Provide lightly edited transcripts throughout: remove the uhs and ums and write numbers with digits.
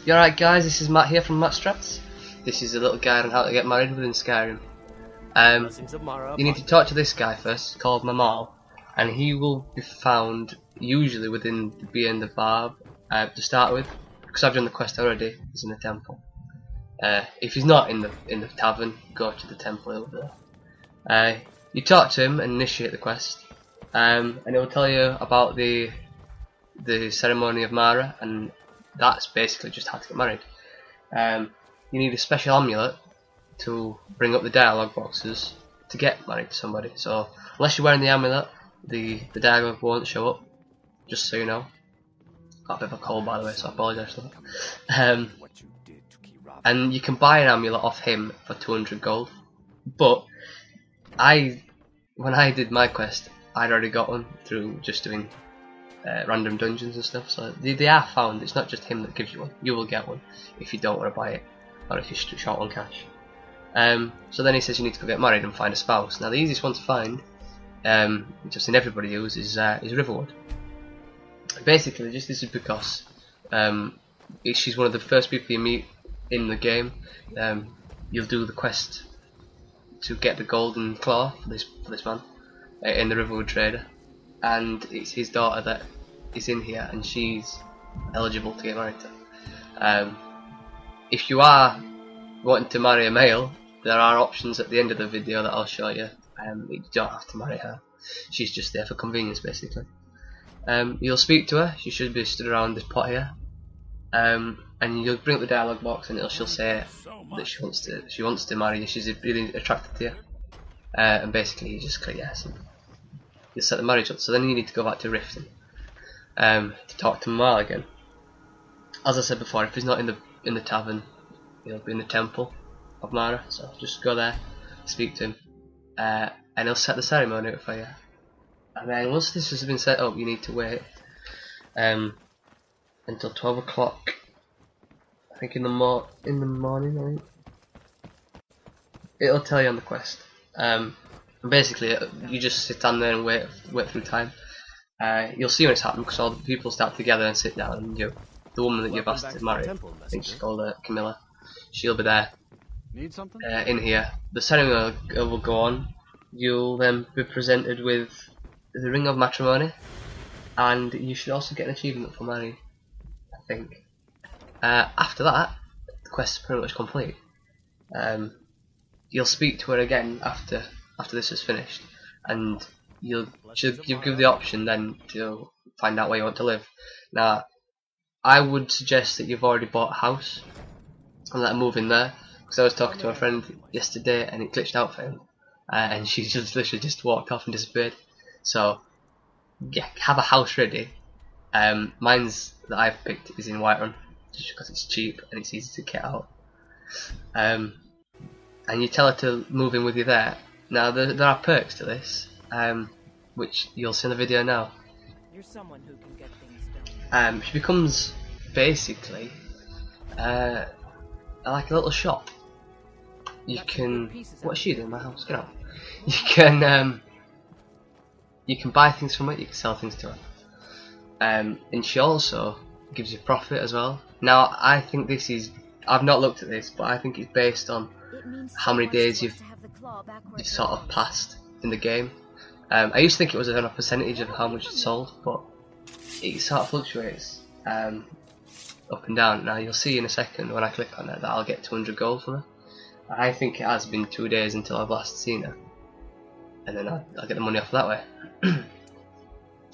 You alright guys, this is Matt here from Matt Strats. This is a little guide on how to get married within Skyrim. You need to talk to this guy first, called Mamal, and he will be found usually within the Beyond the Barb to start with, because I've done the quest already. He's in the temple. If he's not in the tavern, go to the temple over there. You talk to him and initiate the quest, and it will tell you about the ceremony of Mara, and that's basically just how to get married. You need a special amulet to bring up the dialogue boxes to get married to somebody. So unless you're wearing the amulet, the dialogue won't show up. Just so you know. Got a bit of a cold by the way, so I apologise for that. And you can buy an amulet off him for 200 gold. But when I did my quest, I'd already got one through just doing random dungeons and stuff. So they are found. It's not just him that gives you one. You will get one if you don't want to buy it, or if you're short on cash. So then he says you need to go get married and find a spouse. Now the easiest one to find, which I've seen everybody use, is Riverwood. Basically, this is because she's one of the first people you meet in the game. You'll do the quest to get the golden claw for this man in the Riverwood Trader, and it's his daughter that is in here, and she's eligible to get married to. If you are wanting to marry a male, there are options at the end of the video that I'll show you. You don't have to marry her. She's just there for convenience, basically. You'll speak to her. She should be stood around this pot here, and you'll bring up the dialogue box, and she'll say that she wants to marry you. She's really attracted to you, and basically you just click yes, and you set the marriage up. So then you need to go back to Riften to talk to Mal again. As I said before, if he's not in the tavern, he'll be in the temple of Mara. So just go there, speak to him, and he'll set the ceremony up for you. And then once this has been set up, you need to wait until 12 o'clock. I think in the morning. I think it'll tell you on the quest. Basically, you just sit down there and wait through time. You'll see when it's happening because all the people start together and sit down. And the woman that you've asked to marry, I think she's called Camilla. She'll be there. Need something? In here. The ceremony will go on. You'll then be presented with the ring of matrimony, and you should also get an achievement for marrying, I think. After that, the quest is pretty much complete. You'll speak to her again after this is finished, and you'll give the option then to find out where you want to live. Now, I would suggest that you've already bought a house and let her move in there, because I was talking to a friend yesterday and it glitched out for him, and she just literally just walked off and disappeared. So yeah, have a house ready. Mine's that I've picked is in Whiterun, just because it's cheap and it's easy to get out. And you tell her to move in with you there. Now there are perks to this, which you'll see in the video now. You're someone who can get things done. She becomes basically like a little shop. You can. What's she doing in my house? Get out. You can buy things from it. You can sell things to her. And she also gives you profit as well. Now I think this is. I've not looked at this, but I think it's based on how many days you've sort of passed in the game. I used to think it was on a percentage of how much it's sold, but it sort of fluctuates up and down. Now you'll see in a second when I click on it that I'll get 200 gold from her. I think it has been 2 days until I've last seen her, and then I'll get the money off that way.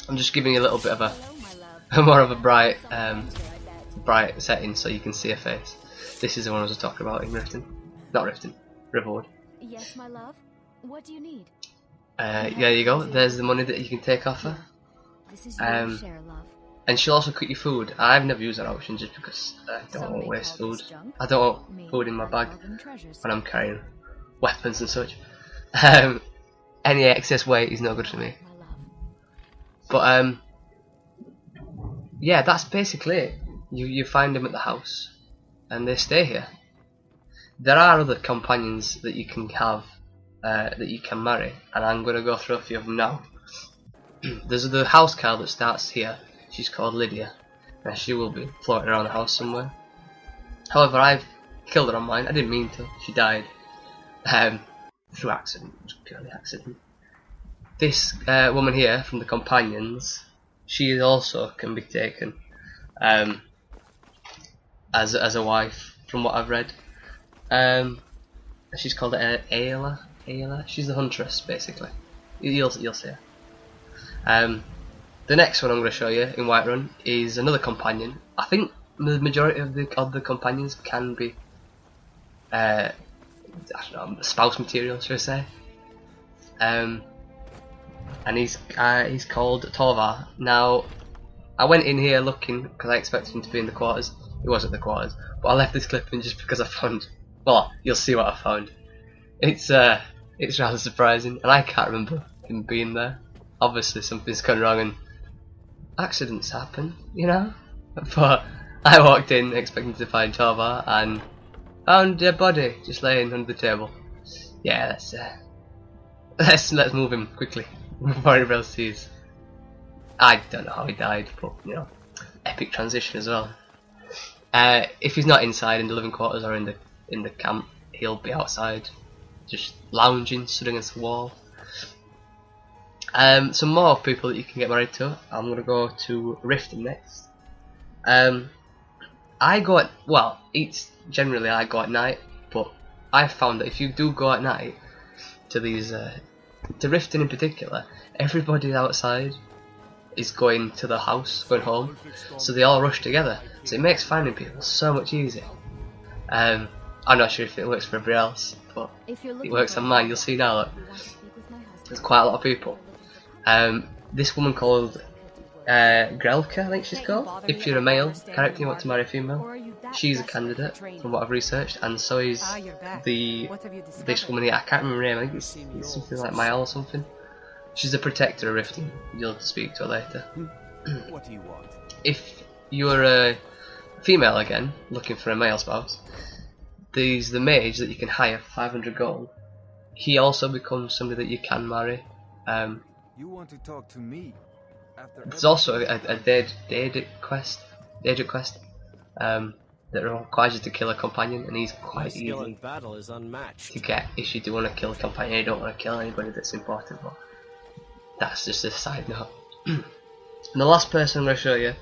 I'm just giving you a little bit of a more of a bright setting so you can see her face. This is the one I was talking about in Riften. Not Riften, Riverwood. Yes, my love. What do you need? There you go. There's the money that you can take off her. This is your share, love. And she'll also cook you food. I've never used that option just because I don't want to waste food. I don't want food in my bag when I'm carrying weapons and such. Any excess weight is no good for me. But yeah, that's basically it. You find them at the house, and they stay here. There are other companions that you can have, that you can marry, and I'm going to go through a few of them now. There's the housecarl that starts here. She's called Lydia. She will be floating around the house somewhere. However, I've killed her on mine. I didn't mean to. She died through accident. It was purely accident. This woman here from the companions, she also can be taken as a wife, from what I've read. She's called Ayla. Ayla. She's the huntress, basically. You'll see her. The next one I'm going to show you in Whiterun is another companion. I think the majority of the companions can be, I don't know, spouse material, should I say? And he's called Torvar. Now, I went in here looking because I expected him to be in the quarters. He wasn't in the quarters, but I left this clip in just because I found. Well, you'll see what I found. It's rather surprising, and I can't remember him being there. Obviously, something's gone wrong, and accidents happen, you know. But I walked in expecting to find Torvar and found a body just laying under the table. Yeah, let's move him quickly before everybody else sees. I don't know how he died, but you know, epic transition as well. If he's not inside in the living quarters or in the camp, he'll be outside, just lounging, stood against the wall. Some more people that you can get married to. I'm gonna go to Riften next. I go at generally I go at night, but I found that if you do go at night to these to Riften in particular, everybody outside is going to the house, going home, so they all rush together. So it makes finding people so much easier. I'm not sure if it works for everybody else, but it works on mine. You'll see now that there's quite a lot of people. This woman called Grelka, I think she's called. If you're a male character you want to marry a female, she's a candidate from what I've researched, and so is this woman here. I can't remember her name. I think it's something like Mael or something. She's the protector of Riften. You'll speak to her later. What do you want? If you're a female again, looking for a male spouse, there's the mage that you can hire for 500 gold. He also becomes somebody that you can marry. You want to talk to me? There's also a Daedric quest that requires you to kill a companion, and he's quite easy to get if you do want to kill a companion. You don't want to kill anybody that's important, but that's just a side note. And the last person I'm going to show you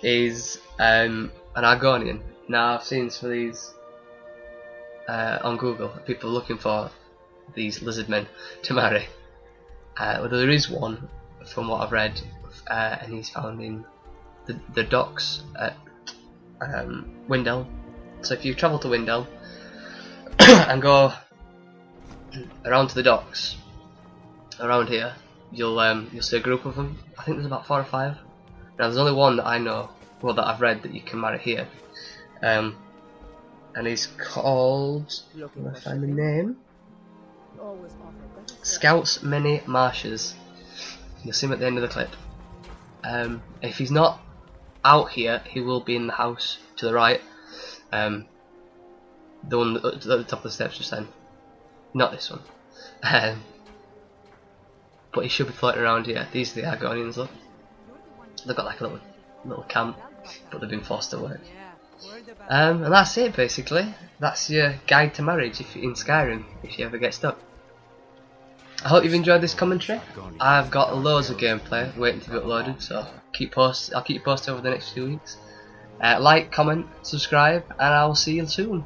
is an Argonian. Now I've seen some of these on Google, people looking for these lizard men to marry. Well, there is one from what I've read, and he's found in the docks at Windhelm. So if you travel to Windhelm and go around to the docks around here, you'll see a group of them. I think there's about 4 or 5. Now there's only one that I know, well, that I've read that you can marry here, and he's called, can I find the name? Scouts Many Marshes. You'll see him at the end of the clip. If he's not out here, he will be in the house to the right. The one at the top of the steps just then. Not this one. But he should be floating around here. These are the Argonians, look. They've got like a little camp, but they've been forced to work. And that's it basically. That's your guide to marriage in Skyrim, if you ever get stuck. I hope you've enjoyed this commentary. I've got loads of gameplay waiting to be uploaded, so I'll keep you posted over the next few weeks. Like, comment, subscribe, and I'll see you soon.